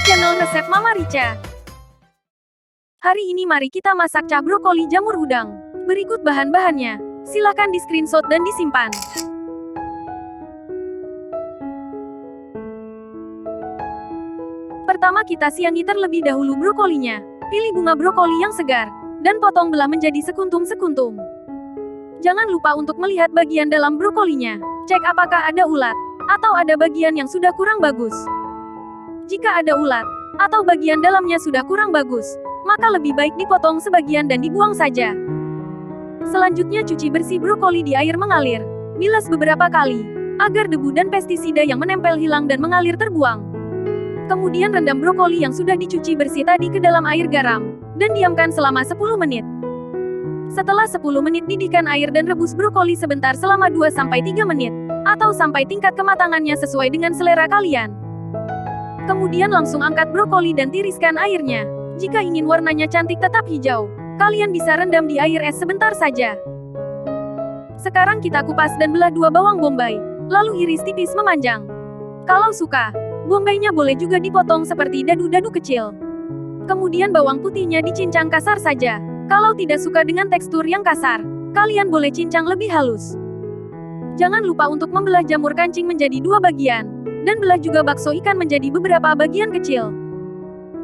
channel resep Mama Rica. Hari ini mari kita masak cah brokoli jamur udang. Berikut bahan-bahannya. Silakan di screenshot dan disimpan. Pertama kita siangi terlebih dahulu brokolinya. Pilih bunga brokoli yang segar, dan potong belah menjadi sekuntum-sekuntum. Jangan lupa untuk melihat bagian dalam brokolinya. Cek apakah ada ulat, atau ada bagian yang sudah kurang bagus. Jika ada ulat, atau bagian dalamnya sudah kurang bagus, maka lebih baik dipotong sebagian dan dibuang saja. Selanjutnya cuci bersih brokoli di air mengalir. Bilas beberapa kali, agar debu dan pestisida yang menempel hilang dan mengalir terbuang. Kemudian rendam brokoli yang sudah dicuci bersih tadi ke dalam air garam, dan diamkan selama 10 menit. Setelah 10 menit didihkan air dan rebus brokoli sebentar selama 2-3 menit, atau sampai tingkat kematangannya sesuai dengan selera kalian. Kemudian langsung angkat brokoli dan tiriskan airnya. Jika ingin warnanya cantik tetap hijau, kalian bisa rendam di air es sebentar saja. Sekarang kita kupas dan belah 2 bawang bombay, lalu iris tipis memanjang. Kalau suka, bombaynya boleh juga dipotong seperti dadu-dadu kecil. Kemudian bawang putihnya dicincang kasar saja. Kalau tidak suka dengan tekstur yang kasar, kalian boleh cincang lebih halus. Jangan lupa untuk membelah jamur kancing menjadi 2 bagian, dan belah juga bakso ikan menjadi beberapa bagian kecil.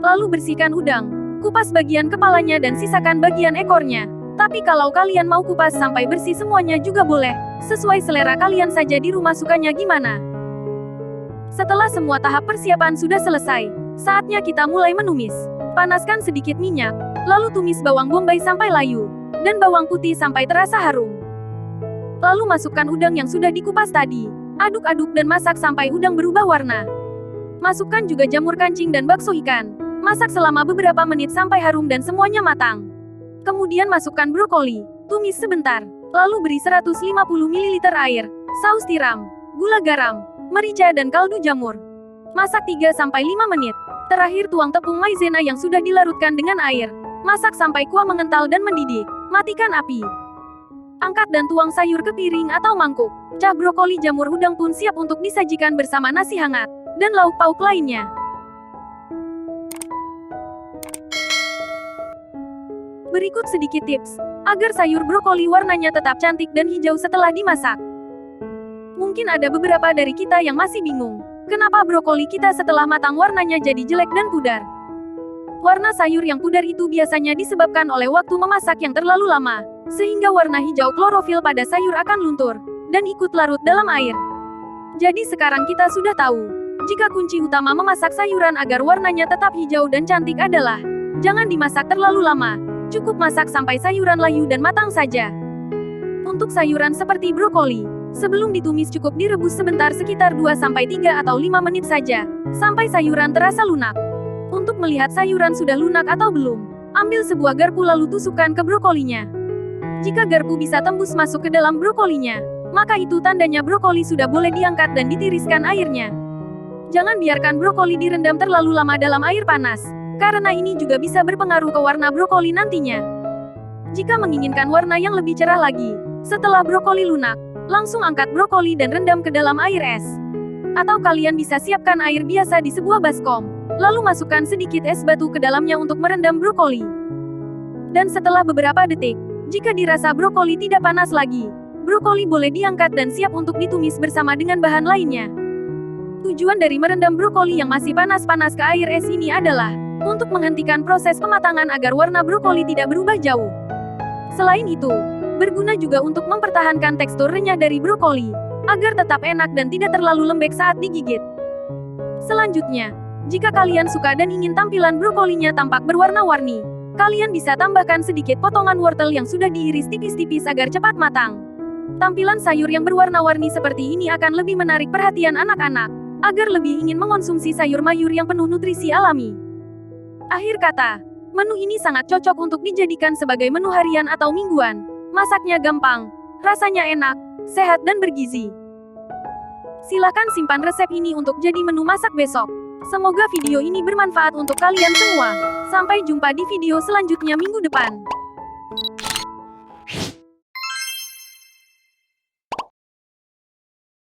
Lalu bersihkan udang, kupas bagian kepalanya dan sisakan bagian ekornya. Tapi kalau kalian mau kupas sampai bersih semuanya juga boleh, sesuai selera kalian saja di rumah sukanya gimana. Setelah semua tahap persiapan sudah selesai, saatnya kita mulai menumis. Panaskan sedikit minyak, lalu tumis bawang bombay sampai layu, dan bawang putih sampai terasa harum. Lalu masukkan udang yang sudah dikupas tadi. Aduk-aduk dan masak sampai udang berubah warna. Masukkan juga jamur kancing dan bakso ikan. Masak selama beberapa menit sampai harum dan semuanya matang. Kemudian masukkan brokoli, tumis sebentar. Lalu beri 150 ml air, saus tiram, gula garam, merica dan kaldu jamur. Masak 3-5 menit. Terakhir tuang tepung maizena yang sudah dilarutkan dengan air. Masak sampai kuah mengental dan mendidih. Matikan api. Angkat dan tuang sayur ke piring atau mangkuk. Cah brokoli jamur udang pun siap untuk disajikan bersama nasi hangat, dan lauk pauk lainnya. Berikut sedikit tips, agar sayur brokoli warnanya tetap cantik dan hijau setelah dimasak. Mungkin ada beberapa dari kita yang masih bingung, kenapa brokoli kita setelah matang warnanya jadi jelek dan pudar. Warna sayur yang pudar itu biasanya disebabkan oleh waktu memasak yang terlalu lama, sehingga warna hijau klorofil pada sayur akan luntur, dan ikut larut dalam air. Jadi sekarang kita sudah tahu, jika kunci utama memasak sayuran agar warnanya tetap hijau dan cantik adalah, jangan dimasak terlalu lama, cukup masak sampai sayuran layu dan matang saja. Untuk sayuran seperti brokoli, sebelum ditumis cukup direbus sebentar sekitar 2-3 atau 5 menit saja, sampai sayuran terasa lunak. Untuk melihat sayuran sudah lunak atau belum, ambil sebuah garpu lalu tusukkan ke brokolinya. Jika garpu bisa tembus masuk ke dalam brokolinya, maka itu tandanya brokoli sudah boleh diangkat dan ditiriskan airnya. Jangan biarkan brokoli direndam terlalu lama dalam air panas, karena ini juga bisa berpengaruh ke warna brokoli nantinya. Jika menginginkan warna yang lebih cerah lagi, setelah brokoli lunak, langsung angkat brokoli dan rendam ke dalam air es. Atau kalian bisa siapkan air biasa di sebuah baskom, lalu masukkan sedikit es batu ke dalamnya untuk merendam brokoli. Dan setelah beberapa detik, jika dirasa brokoli tidak panas lagi, brokoli boleh diangkat dan siap untuk ditumis bersama dengan bahan lainnya. Tujuan dari merendam brokoli yang masih panas-panas ke air es ini adalah untuk menghentikan proses pematangan agar warna brokoli tidak berubah jauh. Selain itu, berguna juga untuk mempertahankan tekstur renyah dari brokoli, agar tetap enak dan tidak terlalu lembek saat digigit. Selanjutnya, jika kalian suka dan ingin tampilan brokolinya tampak berwarna-warni, kalian bisa tambahkan sedikit potongan wortel yang sudah diiris tipis-tipis agar cepat matang. Tampilan sayur yang berwarna-warni seperti ini akan lebih menarik perhatian anak-anak, agar lebih ingin mengonsumsi sayur mayur yang penuh nutrisi alami. Akhir kata, menu ini sangat cocok untuk dijadikan sebagai menu harian atau mingguan. Masaknya gampang, rasanya enak, sehat dan bergizi. Silakan simpan resep ini untuk jadi menu masak besok. Semoga video ini bermanfaat untuk kalian semua. Sampai jumpa di video selanjutnya minggu depan.